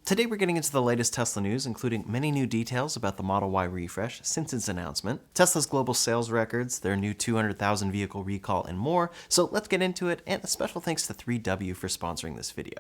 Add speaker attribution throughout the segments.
Speaker 1: Today we're getting into the latest Tesla news, including many new details about the Model Y refresh since its announcement, Tesla's global sales records, their new 200,000 vehicle recall, and more. So let's get into it, and a special thanks to 3W for sponsoring this video.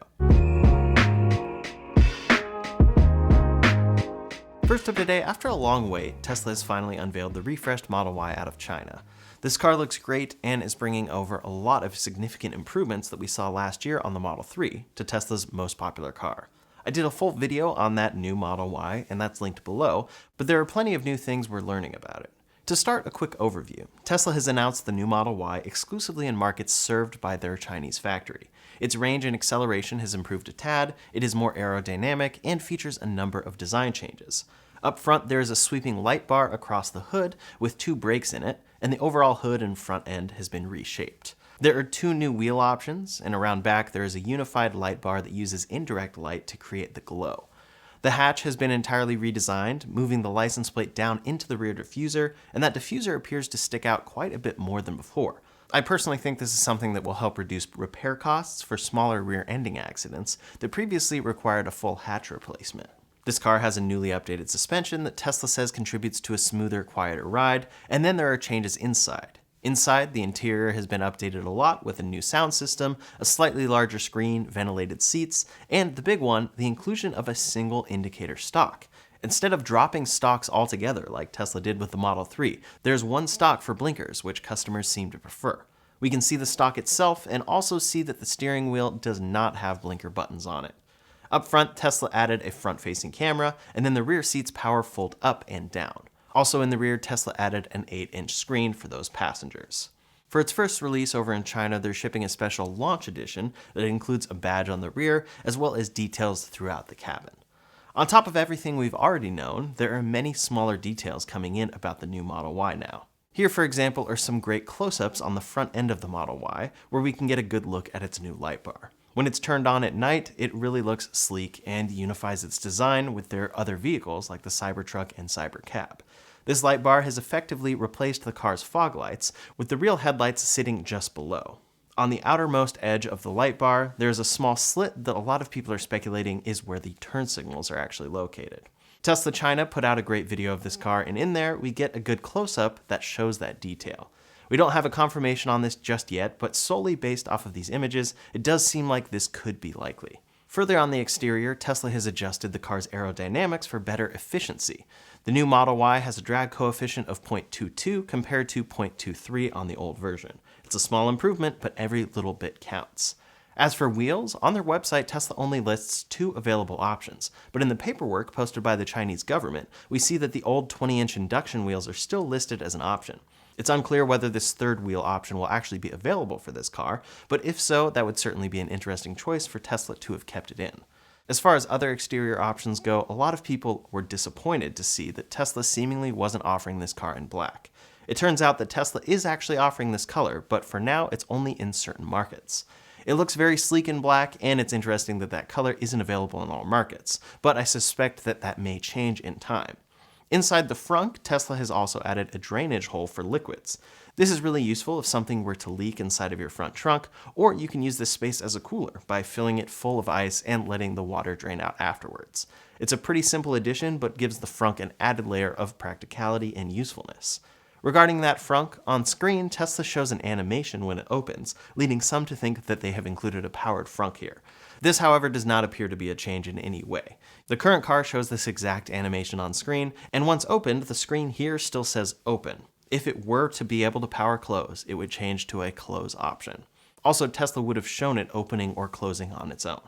Speaker 1: First up today, after a long wait, Tesla has finally unveiled the refreshed Model Y out of China. This car looks great and is bringing over a lot of significant improvements that we saw last year on the Model 3 to Tesla's most popular car. I did a full video on that new Model Y, and that's linked below, but there are plenty of new things we're learning about it. To start, a quick overview. Tesla has announced the new Model Y exclusively in markets served by their Chinese factory. Its range and acceleration has improved a tad, it is more aerodynamic, and features a number of design changes. Up front, there is a sweeping light bar across the hood with 2 brakes in it, and the overall hood and front end has been reshaped. There are 2 new wheel options, and around back there is a unified light bar that uses indirect light to create the glow. The hatch has been entirely redesigned, moving the license plate down into the rear diffuser, and that diffuser appears to stick out quite a bit more than before. I personally think this is something that will help reduce repair costs for smaller rear-ending accidents that previously required a full hatch replacement. This car has a newly updated suspension that Tesla says contributes to a smoother, quieter ride, and then there are changes inside. Inside, the interior has been updated a lot with a new sound system, a slightly larger screen, ventilated seats, and the big one, the inclusion of a single indicator stalk. Instead of dropping stalks altogether like Tesla did with the Model 3, there's one stalk for blinkers, which customers seem to prefer. We can see the stalk itself and also see that the steering wheel does not have blinker buttons on it. Up front, Tesla added a front-facing camera, and then the rear seats power fold up and down. Also in the rear, Tesla added an 8-inch screen for those passengers. For its first release over in China, they're shipping a special launch edition that includes a badge on the rear, as well as details throughout the cabin. On top of everything we've already known, there are many smaller details coming in about the new Model Y now. Here, for example, are some great close-ups on the front end of the Model Y, where we can get a good look at its new light bar. When it's turned on at night, it really looks sleek and unifies its design with their other vehicles like the Cybertruck and Cybercab. This light bar has effectively replaced the car's fog lights, with the real headlights sitting just below. On the outermost edge of the light bar, there is a small slit that a lot of people are speculating is where the turn signals are actually located. Tesla China put out a great video of this car, and in there we get a good close-up that shows that detail. We don't have a confirmation on this just yet, but solely based off of these images, it does seem like this could be likely. Further on the exterior, Tesla has adjusted the car's aerodynamics for better efficiency. The new Model Y has a drag coefficient of 0.22 compared to 0.23 on the old version. It's a small improvement, but every little bit counts. As for wheels, on their website, Tesla only lists 2 available options, but in the paperwork posted by the Chinese government, we see that the old 20-inch induction wheels are still listed as an option. It's unclear whether this third wheel option will actually be available for this car, but if so, that would certainly be an interesting choice for Tesla to have kept it in. As far as other exterior options go, a lot of people were disappointed to see that Tesla seemingly wasn't offering this car in black. It turns out that Tesla is actually offering this color, but for now it's only in certain markets. It looks very sleek in black, and it's interesting that that color isn't available in all markets, but I suspect that that may change in time. Inside the frunk, Tesla has also added a drainage hole for liquids. This is really useful if something were to leak inside of your front trunk, or you can use this space as a cooler by filling it full of ice and letting the water drain out afterwards. It's a pretty simple addition, but gives the frunk an added layer of practicality and usefulness. Regarding that frunk, on screen, Tesla shows an animation when it opens, leading some to think that they have included a powered frunk here. This, however, does not appear to be a change in any way. The current car shows this exact animation on screen, and once opened, the screen here still says open. If it were to be able to power close, it would change to a close option. Also, Tesla would have shown it opening or closing on its own.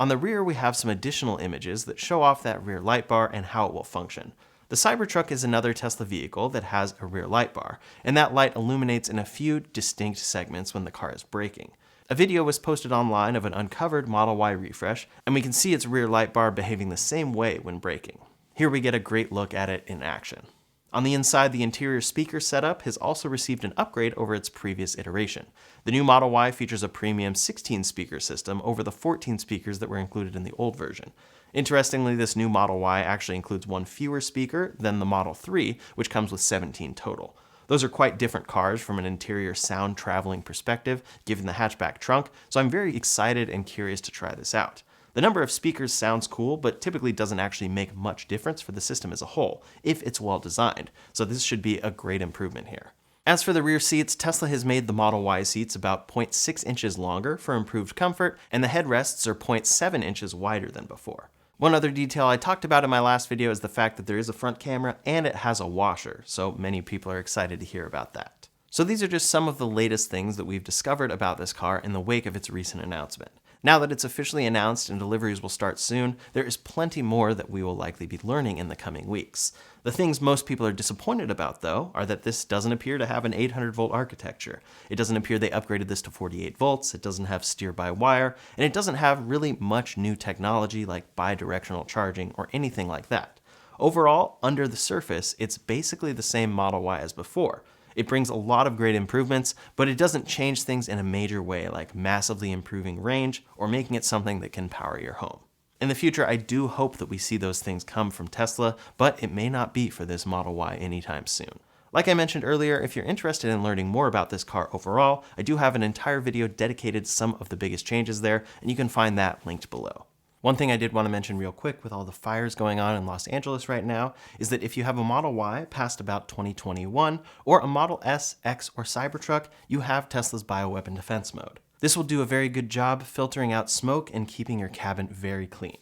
Speaker 1: On the rear, we have some additional images that show off that rear light bar and how it will function. The Cybertruck is another Tesla vehicle that has a rear light bar, and that light illuminates in a few distinct segments when the car is braking. A video was posted online of an uncovered Model Y refresh, and we can see its rear light bar behaving the same way when braking. Here we get a great look at it in action. On the inside, the interior speaker setup has also received an upgrade over its previous iteration. The new Model Y features a premium 16-speaker system over the 14 speakers that were included in the old version. Interestingly, this new Model Y actually includes one fewer speaker than the Model 3, which comes with 17 total. Those are quite different cars from an interior sound traveling perspective, given the hatchback trunk, so I'm very excited and curious to try this out. The number of speakers sounds cool, but typically doesn't actually make much difference for the system as a whole, if it's well designed, so this should be a great improvement here. As for the rear seats, Tesla has made the Model Y seats about 0.6 inches longer for improved comfort, and the headrests are 0.7 inches wider than before. One other detail I talked about in my last video is the fact that there is a front camera and it has a washer, so many people are excited to hear about that. So these are just some of the latest things that we've discovered about this car in the wake of its recent announcement. Now that it's officially announced and deliveries will start soon, there is plenty more that we will likely be learning in the coming weeks. The things most people are disappointed about, though, are that this doesn't appear to have an 800-volt architecture. It doesn't appear they upgraded this to 48 volts, it doesn't have steer-by-wire, and it doesn't have really much new technology like bi-directional charging or anything like that. Overall, under the surface, it's basically the same Model Y as before. It brings a lot of great improvements, but it doesn't change things in a major way like massively improving range or making it something that can power your home. In the future, I do hope that we see those things come from Tesla, but it may not be for this Model Y anytime soon. Like I mentioned earlier, if you're interested in learning more about this car overall, I do have an entire video dedicated to some of the biggest changes there, and you can find that linked below. One thing I did want to mention real quick with all the fires going on in Los Angeles right now is that if you have a Model Y past about 2021 or a Model S, X, or Cybertruck, you have Tesla's bioweapon defense mode. This will do a very good job filtering out smoke and keeping your cabin very clean.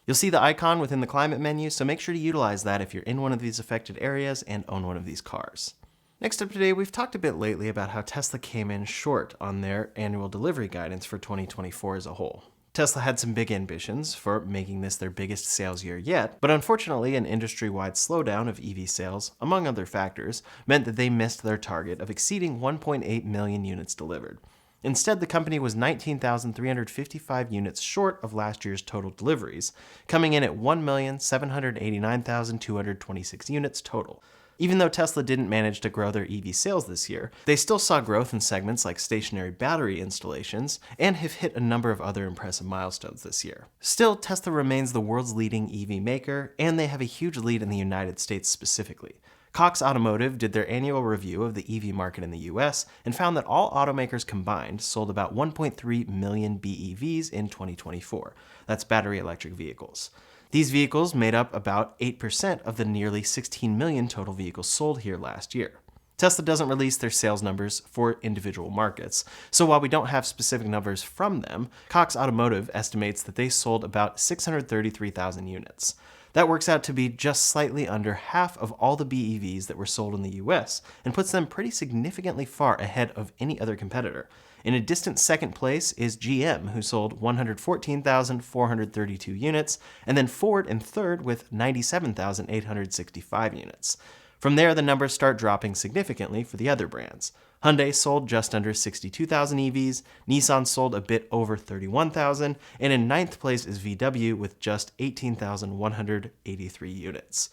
Speaker 1: You'll see the icon within the climate menu, so make sure to utilize that if you're in one of these affected areas and own one of these cars. Next up today, we've talked a bit lately about how Tesla came in short on their annual delivery guidance for 2024 as a whole. Tesla had some big ambitions for making this their biggest sales year yet, but unfortunately an industry-wide slowdown of EV sales, among other factors, meant that they missed their target of exceeding 1.8 million units delivered. Instead, the company was 19,355 units short of last year's total deliveries, coming in at 1,789,226 units total. Even though Tesla didn't manage to grow their EV sales this year, they still saw growth in segments like stationary battery installations and have hit a number of other impressive milestones this year. Still, Tesla remains the world's leading EV maker, and they have a huge lead in the United States specifically. Cox Automotive did their annual review of the EV market in the US and found that all automakers combined sold about 1.3 million BEVs in 2024. That's battery electric vehicles. These vehicles made up about 8% of the nearly 16 million total vehicles sold here last year. Tesla doesn't release their sales numbers for individual markets, so while we don't have specific numbers from them, Cox Automotive estimates that they sold about 633,000 units. That works out to be just slightly under half of all the BEVs that were sold in the US, and puts them pretty significantly far ahead of any other competitor. In a distant second place is GM, who sold 114,432 units, and then Ford in third with 97,865 units. From there, the numbers start dropping significantly for the other brands. Hyundai sold just under 62,000 EVs, Nissan sold a bit over 31,000, and in ninth place is VW with just 18,183 units.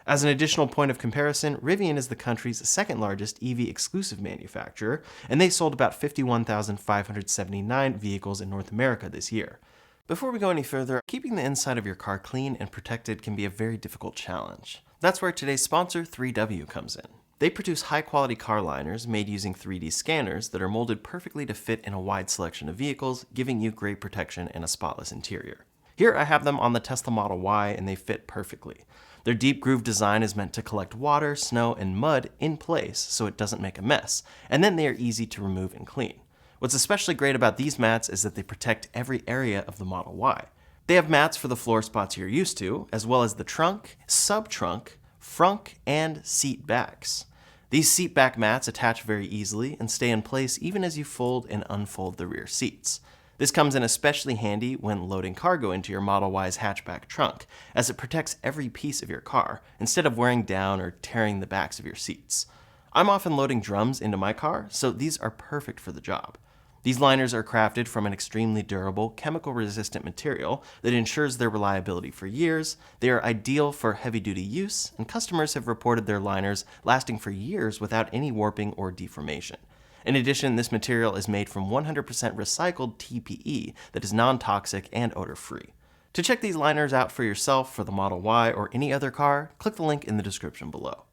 Speaker 1: As an additional point of comparison, Rivian is the country's second largest EV exclusive manufacturer, and they sold about 51,579 vehicles in North America this year. Before we go any further, keeping the inside of your car clean and protected can be a very difficult challenge. That's where today's sponsor, 3W, comes in. They produce high-quality car liners made using 3D scanners that are molded perfectly to fit in a wide selection of vehicles, giving you great protection and a spotless interior. Here I have them on the Tesla Model Y, and they fit perfectly. Their deep groove design is meant to collect water, snow, and mud in place so it doesn't make a mess, and then they are easy to remove and clean. What's especially great about these mats is that they protect every area of the Model Y. They have mats for the floor spots you're used to, as well as the trunk, sub-trunk, frunk, and seat backs. These seat back mats attach very easily and stay in place even as you fold and unfold the rear seats. This comes in especially handy when loading cargo into your Model Y's hatchback trunk, as it protects every piece of your car, instead of wearing down or tearing the backs of your seats. I'm often loading drums into my car, so these are perfect for the job. These liners are crafted from an extremely durable, chemical-resistant material that ensures their reliability for years. They are ideal for heavy-duty use, and customers have reported their liners lasting for years without any warping or deformation. In addition, this material is made from 100% recycled TPE that is non-toxic and odor-free. To check these liners out for yourself for the Model Y or any other car, click the link in the description below.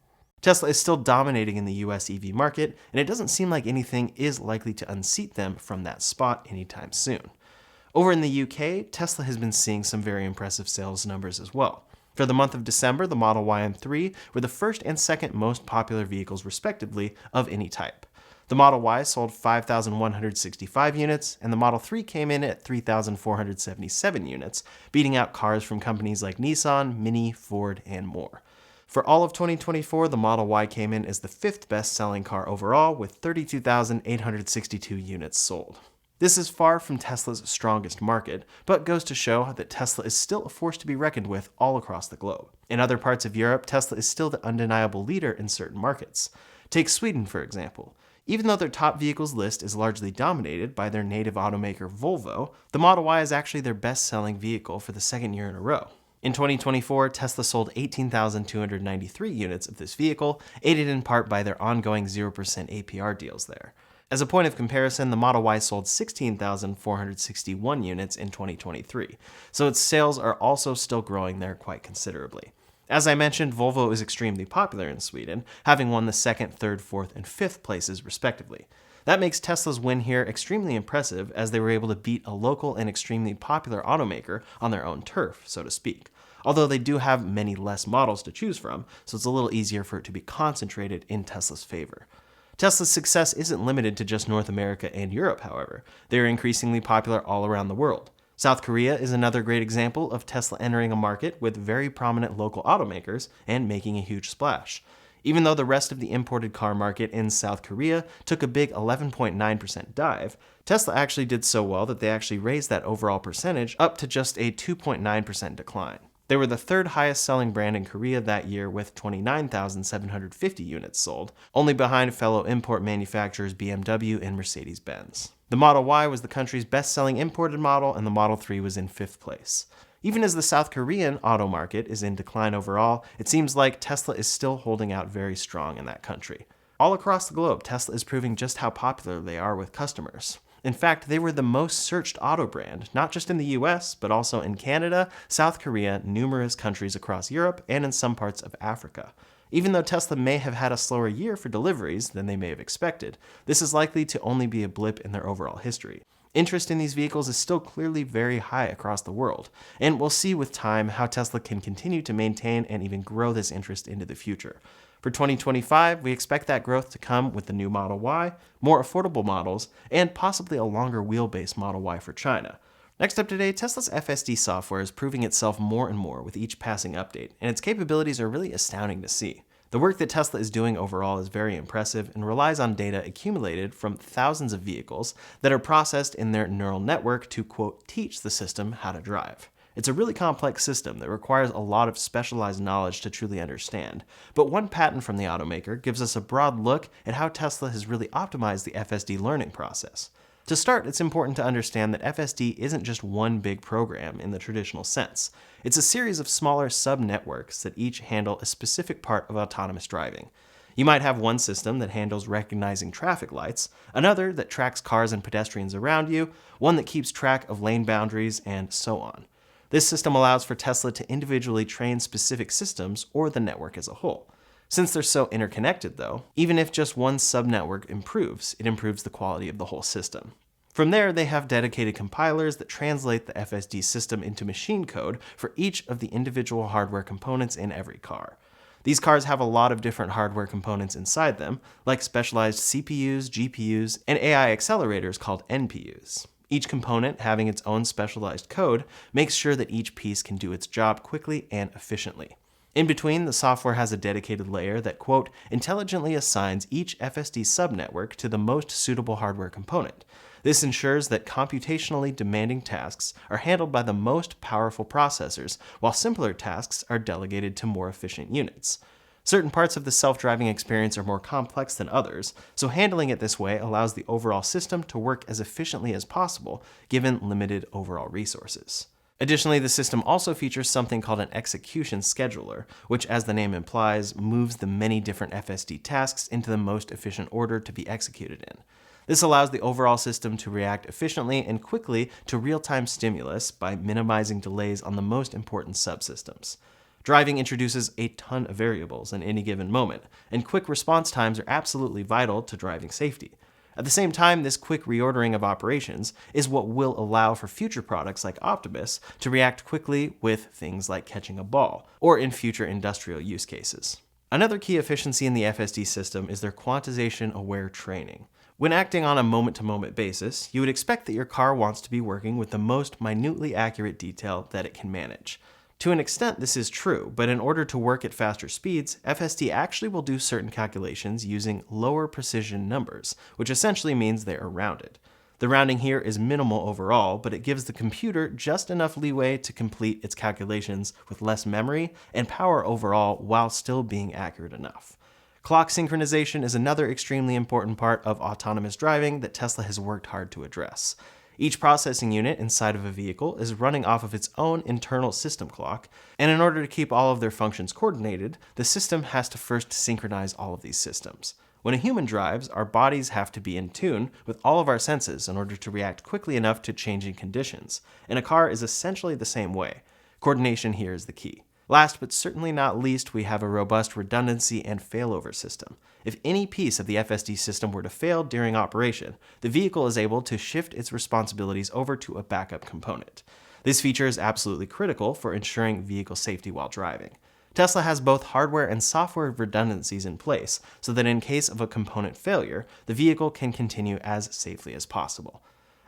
Speaker 1: Tesla is still dominating in the US EV market, and it doesn't seem like anything is likely to unseat them from that spot anytime soon. Over in the UK, Tesla has been seeing some very impressive sales numbers as well. For the month of December, the Model Y and 3 were the first and second most popular vehicles respectively of any type. The Model Y sold 5,165 units, and the Model 3 came in at 3,477 units, beating out cars from companies like Nissan, Mini, Ford, and more. For all of 2024, the Model Y came in as the fifth best-selling car overall, with 32,862 units sold. This is far from Tesla's strongest market, but goes to show that Tesla is still a force to be reckoned with all across the globe. In other parts of Europe, Tesla is still the undeniable leader in certain markets. Take Sweden, for example. Even though their top vehicles list is largely dominated by their native automaker Volvo, the Model Y is actually their best-selling vehicle for the second year in a row. In 2024, Tesla sold 18,293 units of this vehicle, aided in part by their ongoing 0% APR deals there. As a point of comparison, the Model Y sold 16,461 units in 2023, so its sales are also still growing there quite considerably. As I mentioned, Volvo is extremely popular in Sweden, having won the second, third, fourth, and fifth places respectively. That makes Tesla's win here extremely impressive, as they were able to beat a local and extremely popular automaker on their own turf, so to speak. Although they do have many less models to choose from, so it's a little easier for it to be concentrated in Tesla's favor. Tesla's success isn't limited to just North America and Europe, however. They are increasingly popular all around the world. South Korea is another great example of Tesla entering a market with very prominent local automakers and making a huge splash. Even though the rest of the imported car market in South Korea took a big 11.9% dive, Tesla actually did so well that they actually raised that overall percentage up to just a 2.9% decline. They were the third highest selling brand in Korea that year with 29,750 units sold, only behind fellow import manufacturers BMW and Mercedes-Benz. The Model Y was the country's best-selling imported model, and the Model 3 was in fifth place. Even as the South Korean auto market is in decline overall, it seems like Tesla is still holding out very strong in that country. All across the globe, Tesla is proving just how popular they are with customers. In fact, they were the most searched auto brand, not just in the US, but also in Canada, South Korea, numerous countries across Europe, and in some parts of Africa. Even though Tesla may have had a slower year for deliveries than they may have expected, this is likely to only be a blip in their overall history. Interest in these vehicles is still clearly very high across the world, and we'll see with time how Tesla can continue to maintain and even grow this interest into the future. For 2025, we expect that growth to come with the new Model Y, more affordable models, and possibly a longer wheelbase Model Y for China. Next up today, Tesla's FSD software is proving itself more and more with each passing update, and its capabilities are really astounding to see. The work that Tesla is doing overall is very impressive and relies on data accumulated from thousands of vehicles that are processed in their neural network to, quote, teach the system how to drive. It's a really complex system that requires a lot of specialized knowledge to truly understand, but one patent from the automaker gives us a broad look at how Tesla has really optimized the FSD learning process. To start, it's important to understand that FSD isn't just one big program in the traditional sense. It's a series of smaller sub-networks that each handle a specific part of autonomous driving. You might have one system that handles recognizing traffic lights, another that tracks cars and pedestrians around you, one that keeps track of lane boundaries, and so on. This system allows for Tesla to individually train specific systems or the network as a whole. Since they're so interconnected, though, even if just one subnetwork improves, it improves the quality of the whole system. From there, they have dedicated compilers that translate the FSD system into machine code for each of the individual hardware components in every car. These cars have a lot of different hardware components inside them, like specialized CPUs, GPUs, and AI accelerators called NPUs. Each component having its own specialized code makes sure that each piece can do its job quickly and efficiently. In between, the software has a dedicated layer that, quote, intelligently assigns each FSD subnetwork to the most suitable hardware component. This ensures that computationally demanding tasks are handled by the most powerful processors, while simpler tasks are delegated to more efficient units. Certain parts of the self-driving experience are more complex than others, so handling it this way allows the overall system to work as efficiently as possible, given limited overall resources. Additionally, the system also features something called an execution scheduler, which, as the name implies, moves the many different FSD tasks into the most efficient order to be executed in. This allows the overall system to react efficiently and quickly to real-time stimulus by minimizing delays on the most important subsystems. Driving introduces a ton of variables in any given moment, and quick response times are absolutely vital to driving safety. At the same time, this quick reordering of operations is what will allow for future products like Optimus to react quickly with things like catching a ball, or in future industrial use cases. Another key efficiency in the FSD system is their quantization-aware training. When acting on a moment-to-moment basis, you would expect that your car wants to be working with the most minutely accurate detail that it can manage. To an extent, this is true, but in order to work at faster speeds, FSD actually will do certain calculations using lower precision numbers, which essentially means they are rounded. The rounding here is minimal overall, but it gives the computer just enough leeway to complete its calculations with less memory and power overall while still being accurate enough. Clock synchronization is another extremely important part of autonomous driving that Tesla has worked hard to address. Each processing unit inside of a vehicle is running off of its own internal system clock, and in order to keep all of their functions coordinated, the system has to first synchronize all of these systems. When a human drives, our bodies have to be in tune with all of our senses in order to react quickly enough to changing conditions, and a car is essentially the same way. Coordination here is the key. Last but certainly not least, we have a robust redundancy and failover system. If any piece of the FSD system were to fail during operation, the vehicle is able to shift its responsibilities over to a backup component. This feature is absolutely critical for ensuring vehicle safety while driving. Tesla has both hardware and software redundancies in place so that in case of a component failure, the vehicle can continue as safely as possible.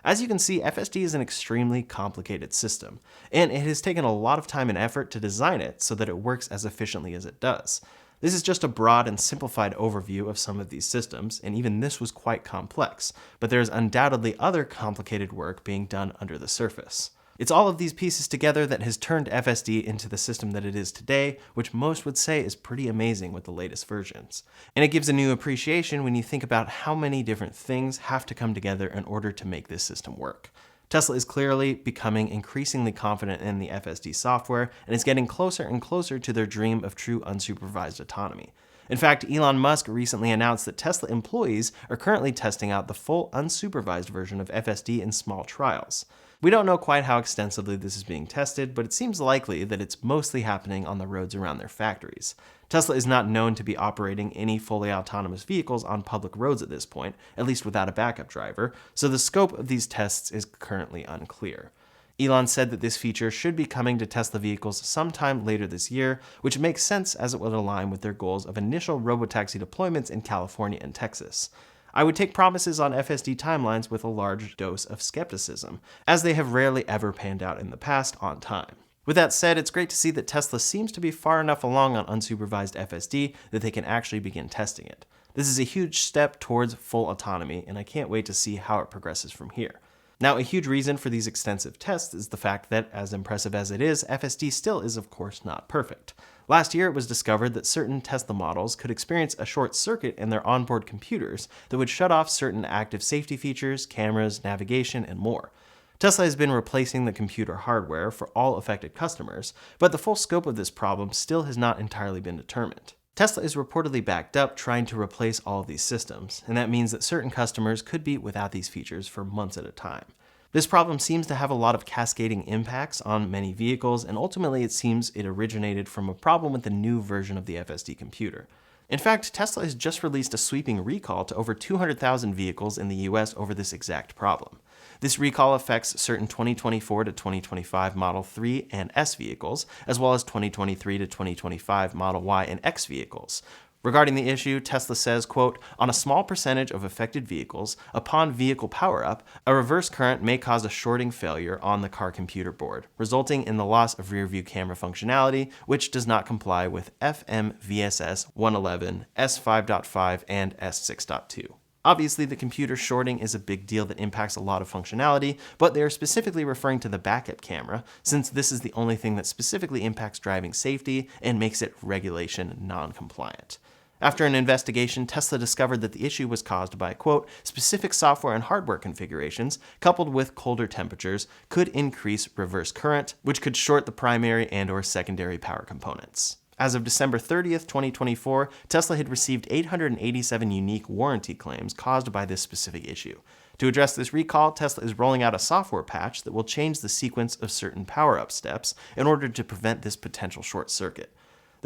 Speaker 1: As you can see, FSD is an extremely complicated system, and it has taken a lot of time and effort to design it so that it works as efficiently as it does. This is just a broad and simplified overview of some of these systems, and even this was quite complex, but there is undoubtedly other complicated work being done under the surface. It's all of these pieces together that has turned FSD into the system that it is today, which most would say is pretty amazing with the latest versions. And it gives a new appreciation when you think about how many different things have to come together in order to make this system work. Tesla is clearly becoming increasingly confident in the FSD software and is getting closer and closer to their dream of true unsupervised autonomy. In fact, Elon Musk recently announced that Tesla employees are currently testing out the full unsupervised version of FSD in small trials. We don't know quite how extensively this is being tested, but it seems likely that it's mostly happening on the roads around their factories. Tesla is not known to be operating any fully autonomous vehicles on public roads at this point, at least without a backup driver, so the scope of these tests is currently unclear. Elon said that this feature should be coming to Tesla vehicles sometime later this year, which makes sense as it would align with their goals of initial robotaxi deployments in California and Texas. I would take promises on FSD timelines with a large dose of skepticism, as they have rarely ever panned out in the past on time. With that said, it's great to see that Tesla seems to be far enough along on unsupervised FSD that they can actually begin testing it. This is a huge step towards full autonomy, and I can't wait to see how it progresses from here. Now, a huge reason for these extensive tests is the fact that, as impressive as it is, FSD still is of course not perfect. Last year, it was discovered that certain Tesla models could experience a short circuit in their onboard computers that would shut off certain active safety features, cameras, navigation, and more. Tesla has been replacing the computer hardware for all affected customers, but the full scope of this problem still has not entirely been determined. Tesla is reportedly backed up trying to replace all of these systems, and that means that certain customers could be without these features for months at a time. This problem seems to have a lot of cascading impacts on many vehicles, and ultimately it seems it originated from a problem with the new version of the FSD computer. In fact, Tesla has just released a sweeping recall to over 200,000 vehicles in the US over this exact problem. This recall affects certain 2024 to 2025 Model 3 and S vehicles, as well as 2023 to 2025 Model Y and X vehicles. Regarding the issue, Tesla says, quote, "On a small percentage of affected vehicles, upon vehicle power-up, a reverse current may cause a shorting failure on the car computer board, resulting in the loss of rear-view camera functionality, which does not comply with FMVSS 111, S5.5, and S6.2. Obviously, the computer shorting is a big deal that impacts a lot of functionality, but they are specifically referring to the backup camera, since this is the only thing that specifically impacts driving safety and makes it regulation non-compliant. After an investigation, Tesla discovered that the issue was caused by, quote, "specific software and hardware configurations, coupled with colder temperatures, could increase reverse current, which could short the primary and/or secondary power components." As of December 30th, 2024, Tesla had received 887 unique warranty claims caused by this specific issue. To address this recall, Tesla is rolling out a software patch that will change the sequence of certain power-up steps in order to prevent this potential short circuit.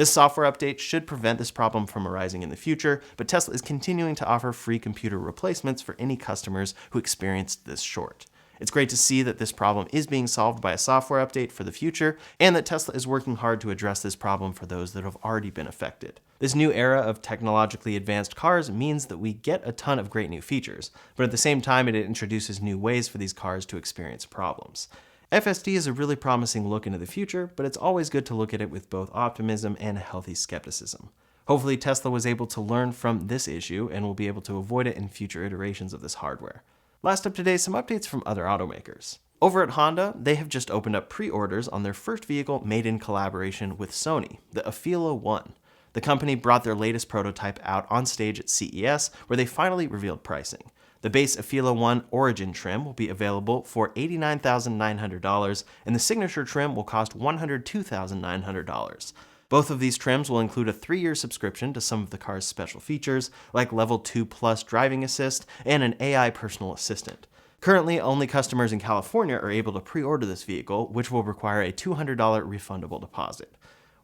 Speaker 1: This software update should prevent this problem from arising in the future, but Tesla is continuing to offer free computer replacements for any customers who experienced this short. It's great to see that this problem is being solved by a software update for the future, and that Tesla is working hard to address this problem for those that have already been affected. This new era of technologically advanced cars means that we get a ton of great new features, but at the same time it introduces new ways for these cars to experience problems. FSD is a really promising look into the future, but it's always good to look at it with both optimism and a healthy skepticism. Hopefully Tesla was able to learn from this issue and will be able to avoid it in future iterations of this hardware. Last up today, some updates from other automakers. Over at Honda, they have just opened up pre-orders on their first vehicle made in collaboration with Sony, the Afeela 1. The company brought their latest prototype out on stage at CES, where they finally revealed pricing. The base Afeela 1 Origin trim will be available for $89,900, and the Signature trim will cost $102,900. Both of these trims will include a 3-year subscription to some of the car's special features, like Level 2 Plus driving assist and an AI personal assistant. Currently, only customers in California are able to pre-order this vehicle, which will require a $200 refundable deposit.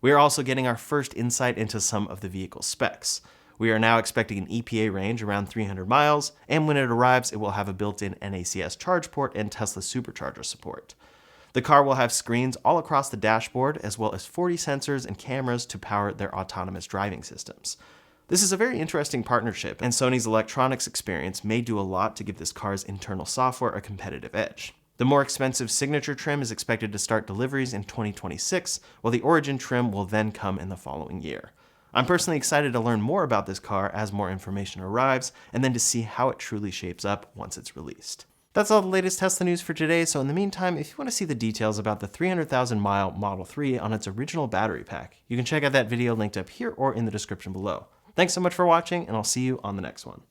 Speaker 1: We are also getting our first insight into some of the vehicle specs. We are now expecting an EPA range around 300 miles, and when it arrives, it will have a built-in NACS charge port and Tesla supercharger support. The car will have screens all across the dashboard, as well as 40 sensors and cameras to power their autonomous driving systems. This is a very interesting partnership, and Sony's electronics experience may do a lot to give this car's internal software a competitive edge. The more expensive Signature trim is expected to start deliveries in 2026, while the Origin trim will then come in the following year. I'm personally excited to learn more about this car as more information arrives, and then to see how it truly shapes up once it's released. That's all the latest Tesla news for today, so in the meantime, if you want to see the details about the 300,000 mile Model 3 on its original battery pack, you can check out that video linked up here or in the description below. Thanks so much for watching, and I'll see you on the next one.